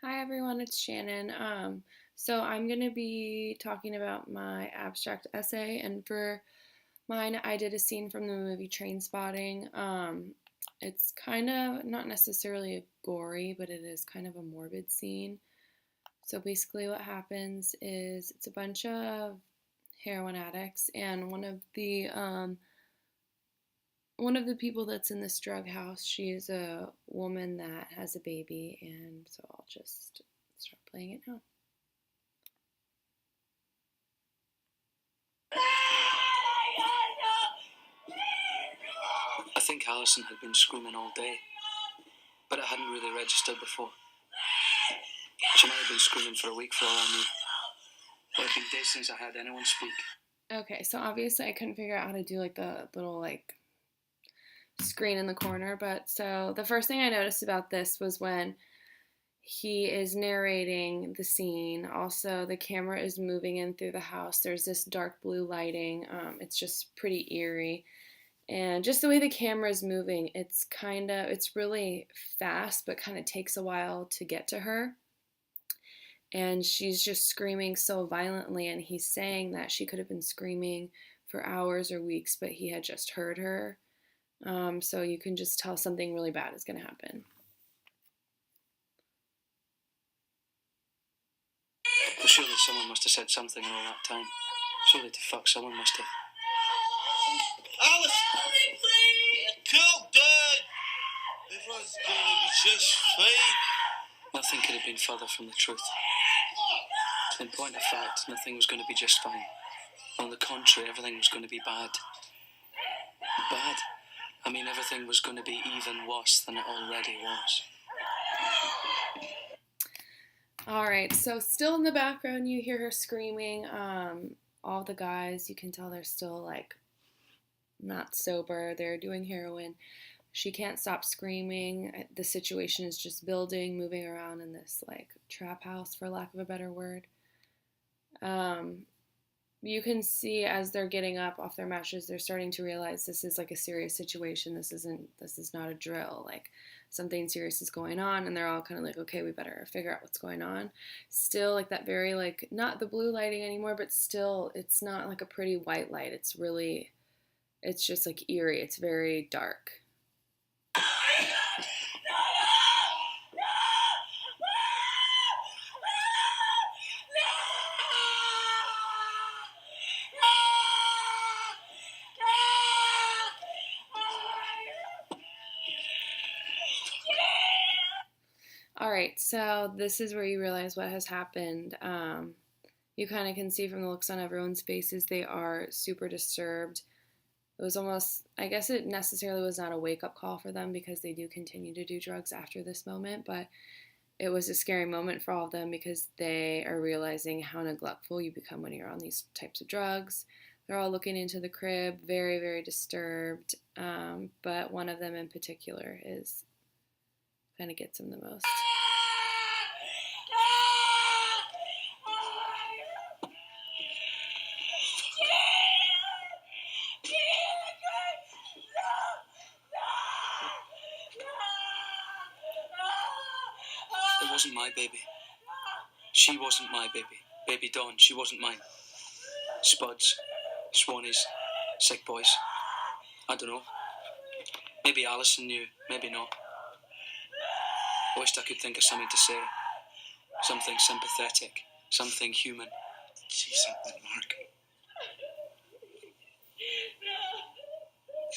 Hi everyone, it's Shannon. So I'm going to be talking about my abstract essay, and for mine, I did a scene from the movie Trainspotting. It's kind of not necessarily gory, but it is kind of a morbid scene. So basically, what happens is it's a bunch of heroin addicts, and one of the people that's in this drug house, she is a woman that has a baby, and so I'll just start playing it now. I think Alison had been screaming all day, but it hadn't really registered before. She might have been screaming for a week for all I knew. It had been days since I had anyone speak. Okay, so obviously I couldn't figure out how to do like the little like screen in the corner, but so the first thing I noticed about this was when he is narrating the scene. Also, the camera is moving in through the house. There's this dark blue lighting. It's just pretty eerie. And just the way the camera is moving, it's really fast, but kind of takes a while to get to her. And she's just screaming so violently, and he's saying that she could have been screaming for hours or weeks, but he had just heard her. So you can just tell something really bad is going to happen. Well, surely someone must have said something in all that time. Surely to fuck someone must have. Alice! Cool, Dad! Everyone's gonna be just fine. Nothing could have been further from the truth. In point of fact, nothing was going to be just fine. On the contrary, everything was going to be bad. Bad? I mean, everything was going to be even worse than it already was. All right, so still in the background, you hear her screaming. All the guys, you can tell they're still like not sober. They're doing heroin. She can't stop screaming. The situation is just building, moving around in this like trap house, for lack of a better word. Um, you can see as they're getting up off their matches, they're starting to realize this is like a serious situation. This is not a drill. Like something serious is going on, and they're all kind of like, okay, we better figure out what's going on. Still like that very like not the blue lighting anymore, but still it's not like a pretty white light. It's just like eerie. It's very dark. All right, so this is where you realize what has happened. You kind of can see from the looks on everyone's faces, they are super disturbed. It was almost, I guess it necessarily was not a wake up call for them because they do continue to do drugs after this moment, but it was a scary moment for all of them because they are realizing how neglectful you become when you're on these types of drugs. They're all looking into the crib, very, very disturbed, but one of them in particular is kind of gets him the most. It wasn't my baby. She wasn't my baby. Baby Dawn, she wasn't mine. Spuds, Swannies, sick boys. I don't know. Maybe Alison knew, maybe not. I wished I could think of something to say. Something sympathetic, something human. Say something, Mark.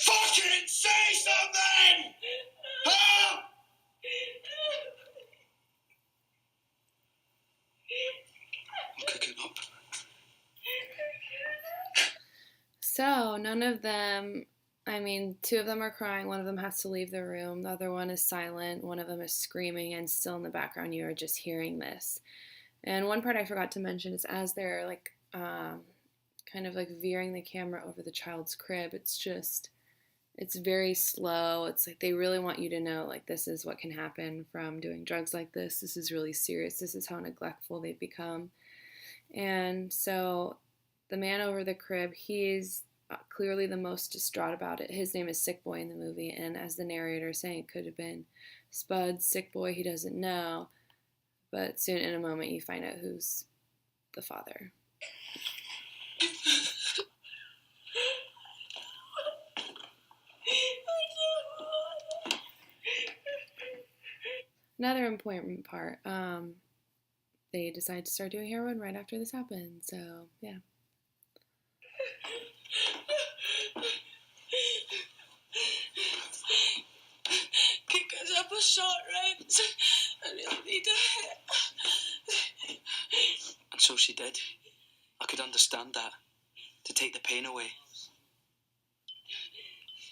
Fucking say something! Huh? I'm cooking up. So, none of them, I mean, two of them are crying. One of them has to leave the room. The other one is silent. One of them is screaming, and still in the background, you are just hearing this. And one part I forgot to mention is as they're like kind of like veering the camera over the child's crib, it's very slow. It's like they really want you to know, like, this is what can happen from doing drugs like this. This is really serious. This is how neglectful they've become. And so the man over the crib, he's clearly the most distraught about it. His name is Sick Boy in the movie, and as the narrator is saying, it could have been Spud, Sick Boy, he doesn't know. But soon, in a moment, you find out who's the father. Another important part, they decide to start doing heroin right after this happened. So, yeah. Kick us up a short range. I really need a hit. And so she did. I could understand that. To take the pain away.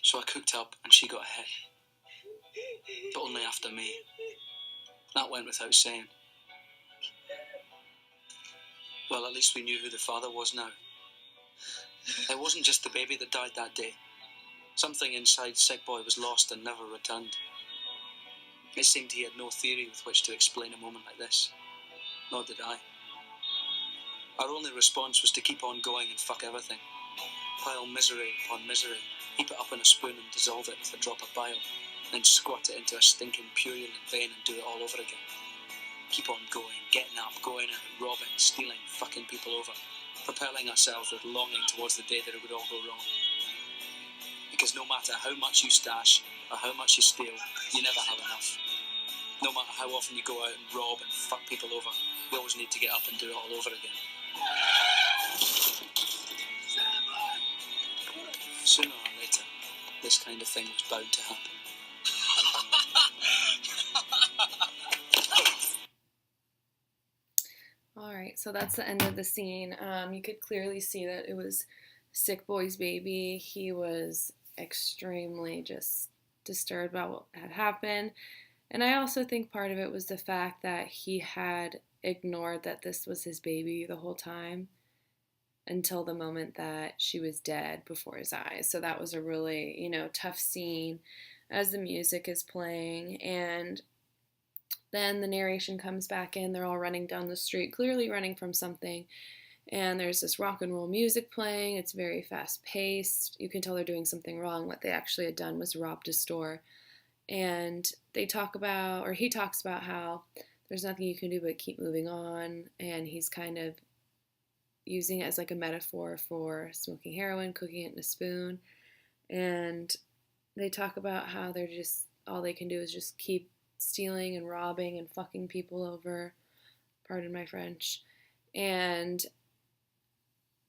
So I cooked up and she got a hit. But only after me. That went without saying. Well, at least we knew who the father was now. It wasn't just the baby that died that day. Something inside Sick Boy was lost and never returned. It seemed he had no theory with which to explain a moment like this. Nor did I. Our only response was to keep on going and fuck everything. Pile misery upon misery, heap it up in a spoon and dissolve it with a drop of bile, then squat it into a stinking purulent vein and do it all over again. Keep on going, getting up, going out, robbing, stealing, fucking people over, propelling ourselves with longing towards the day that it would all go wrong. Because no matter how much you stash or how much you steal, you never have enough. No matter how often you go out and rob and fuck people over, you always need to get up and do it all over again. Sooner or later, this kind of thing was bound to happen. Alright, so that's the end of the scene. You could clearly see that it was Sick Boy's baby. He was extremely just disturbed about what had happened. And I also think part of it was the fact that he had ignored that this was his baby the whole time until the moment that she was dead before his eyes. So that was a really, tough scene as the music is playing. And then the narration comes back in. They're all running down the street, clearly running from something. And there's this rock and roll music playing. It's very fast paced. You can tell they're doing something wrong. What they actually had done was robbed a store. And he talks about how there's nothing you can do but keep moving on. And he's kind of using it as like a metaphor for smoking heroin, cooking it in a spoon. And they talk about how they're just, all they can do is just keep stealing and robbing and fucking people over. Pardon my French. And,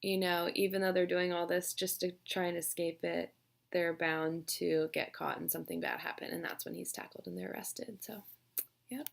even though they're doing all this just to try and escape it, they're bound to get caught and something bad happen. And that's when he's tackled and they're arrested. So, yep.